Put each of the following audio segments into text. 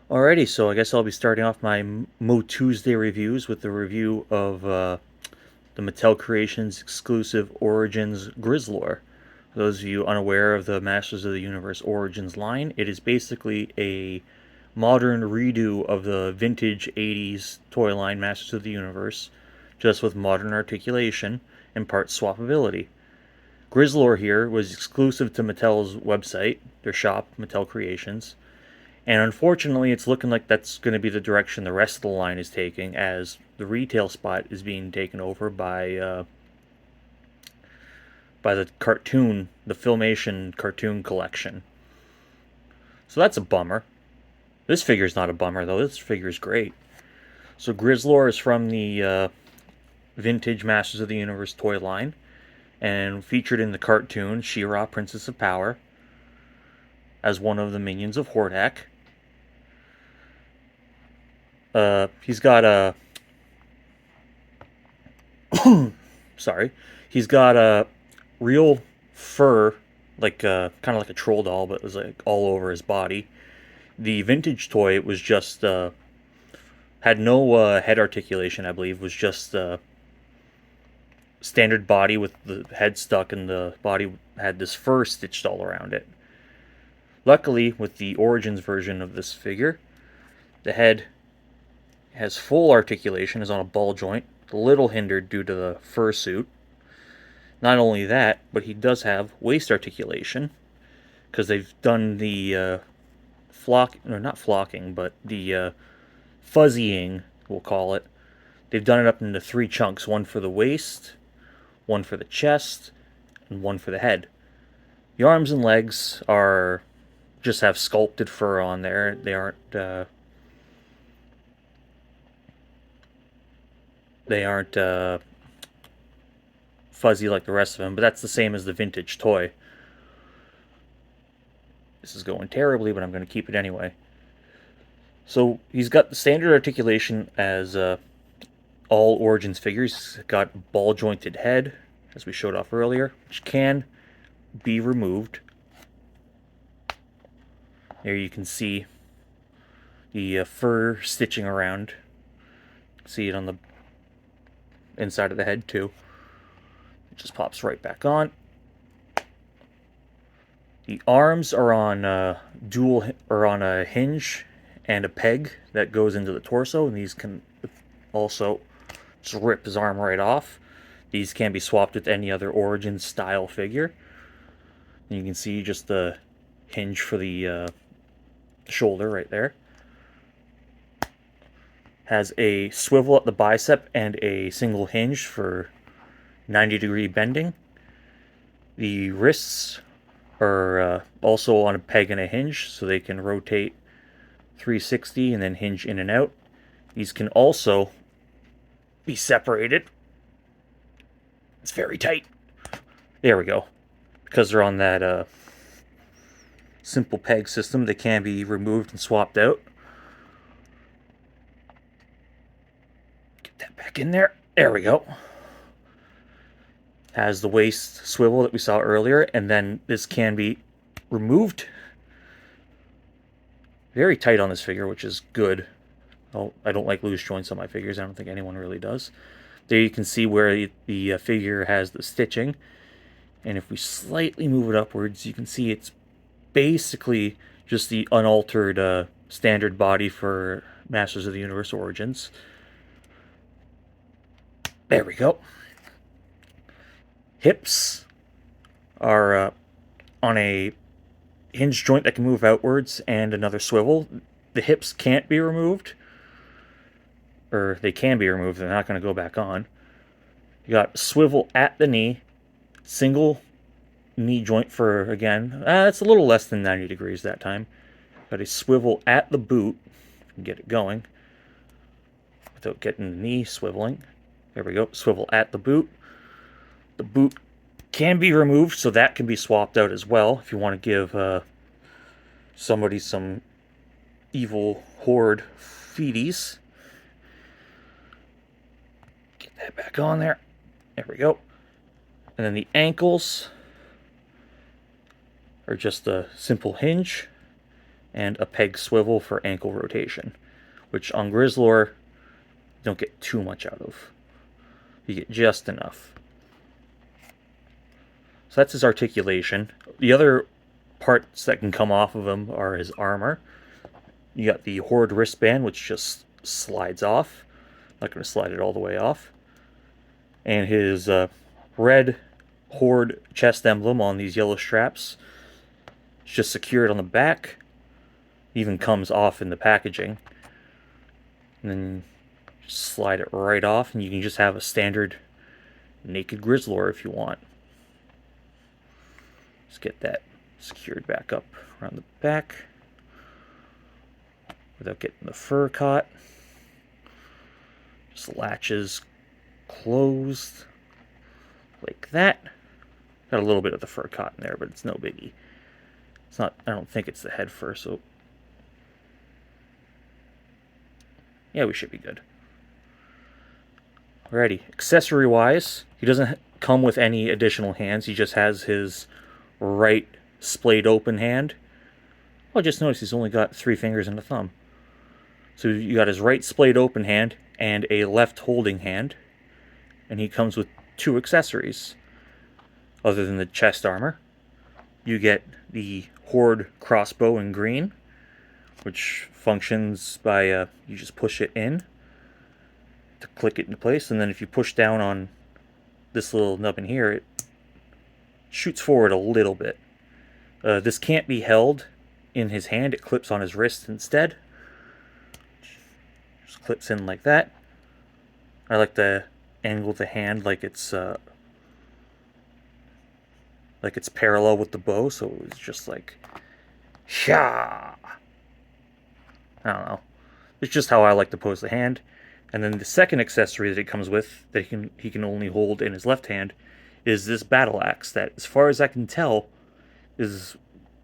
Alrighty, so I guess I'll be starting off my Motuesday reviews with the review of the Mattel Creations exclusive Origins Grizzlor. For those of you unaware of the Masters of the Universe Origins line, it is basically a modern redo of the vintage 80s toy line Masters of the Universe, just with modern articulation and part swappability. Grizzlor here was exclusive to Mattel's website, their shop, Mattel Creations, and unfortunately, it's looking like that's going to be the direction the rest of the line is taking, as the retail spot is being taken over by the Filmation cartoon collection. So that's a bummer. This figure's not a bummer though. This figure's great. So Grizzlor is from the vintage Masters of the Universe toy line, and featured in the cartoon She-Ra, Princess of Power, as one of the minions of Hordak. He's got a sorry, he's got a real fur, like kind of like a troll doll, but it was like all over his body. The vintage toy was just had no head articulation. I believe was just standard body with the head stuck, and the body had this fur stitched all around it. Luckily, with the Origins version of this figure, the head has full articulation, is on a ball joint, a little hindered due to the fursuit. Not only that, but he does have waist articulation, because they've done the not flocking, but the fuzzying, we'll call it. They've done it up into three chunks: one for the waist, one for the chest, and one for the head. The arms and legs are just have sculpted fur on there. They aren't fuzzy like the rest of them, but that's the same as the vintage toy. This is going terribly, but I'm going to keep it anyway. So he's got the standard articulation as all Origins figures. He's got ball jointed head, as we showed off earlier, which can be removed. There you can see the fur stitching around. See it on the inside of the head too. It just pops right back on. The arms are on a hinge and a peg that goes into the torso, and these can also just rip his arm right off. These can be swapped with any other Origins style figure. And you can see just the hinge for the shoulder right there. Has a swivel at the bicep and a single hinge for 90-degree bending. The wrists are also on a peg and a hinge, so they can rotate 360 and then hinge in and out. These can also be separated. It's very tight. There we go. Because they're on that simple peg system, they can be removed and swapped out. Get that back in there. There we go. Has the waist swivel that we saw earlier, and then this can be removed. Very tight on this figure, which is good. Oh, I don't like loose joints on my figures. I don't think anyone really does. There you can see where the figure has the stitching. And if we slightly move it upwards, you can see it's basically just the unaltered standard body for Masters of the Universe Origins. There we go. Hips are on a hinge joint that can move outwards and another swivel. The hips can't be removed, or they can be removed. They're not going to go back on. You got swivel at the knee, single knee joint for, again, it's a little less than 90 degrees that time. Got a swivel at the boot. Get it going without getting the knee swiveling. There we go. Swivel at the boot. The boot can be removed, so that can be swapped out as well if you want to give somebody some evil horde feeties. Get that back on there. There we go. And then the ankles are just a simple hinge and a peg swivel for ankle rotation, which on Grizzlor, you don't get too much out of. You get just enough. So that's his articulation. The other parts that can come off of him are his armor. You got the Horde wristband, which just slides off. Not going to slide it all the way off. And his red Horde chest emblem on these yellow straps. It's just secured on the back. Even comes off in the packaging. And then just slide it right off, and you can just have a standard naked Grizzlor if you want. Just get that secured back up around the back without getting the fur caught. Just latches closed like that. Got a little bit of the fur caught in there, but it's no biggie. It's not, I don't think it's the head fur, so yeah, we should be good. Alrighty, accessory wise, he doesn't come with any additional hands. He just has his right splayed open hand. Well, just notice he's only got 3 fingers and a thumb. So you got his right splayed open hand and a left holding hand. And he comes with 2 accessories. Other than the chest armor. You get the Horde crossbow in green, which functions by, you just push it in to click it into place. And then if you push down on this little nubbin here, it shoots forward a little bit. This can't be held in his hand. It clips on his wrist instead. Just clips in like that. I like to angle the hand like it's parallel with the bow, so it's just like, sha. I don't know. It's just how I like to pose the hand. And then the second accessory that it comes with, that he can only hold in his left hand, is this battle axe that, as far as I can tell, is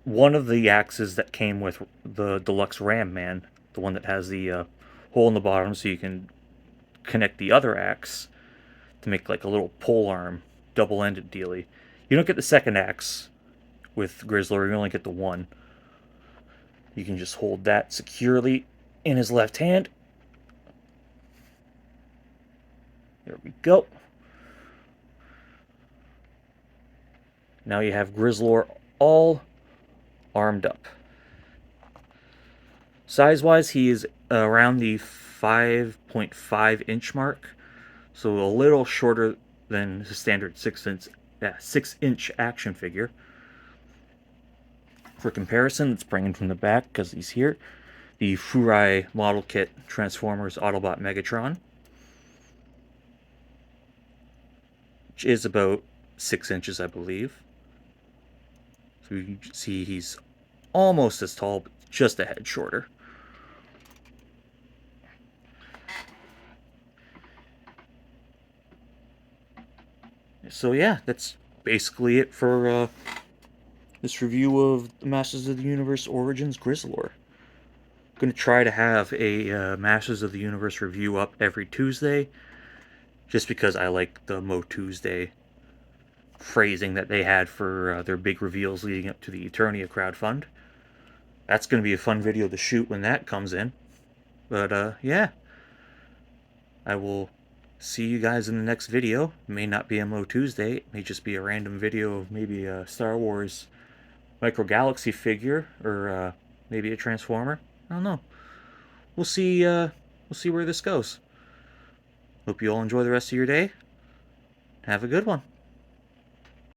one of the axes that came with the deluxe Ram Man, the one that has the hole in the bottom so you can connect the other axe to make like a little pole arm, double-ended dealy. You don't get the second axe with Grizzlor, you only get the one. You can just hold that securely in his left hand. There we go. Now you have Grizzlor all armed up. Size-wise, he is around the 5.5 inch mark, so a little shorter than his standard 6-inch action figure. For comparison, let's bring him from the back because he's here. The Furai model kit Transformers Autobot Megatron, which is about 6 inches, I believe. So you can see he's almost as tall, but just a head shorter. So yeah, that's basically it for this review of the Masters of the Universe Origins Grizzlor. I'm going to try to have a Masters of the Universe review up every Tuesday, just because I like the Motuesday phrasing that they had for their big reveals leading up to the Eternia crowdfund. That's going to be a fun video to shoot when that comes in. But yeah, I will see you guys in the next video. It may not be a Motuesday, it may just be a random video of maybe a Star Wars Micro Galaxy figure, or maybe a Transformer. I don't know. We'll see where this goes. Hope you all enjoy the rest of your day. Have a good one.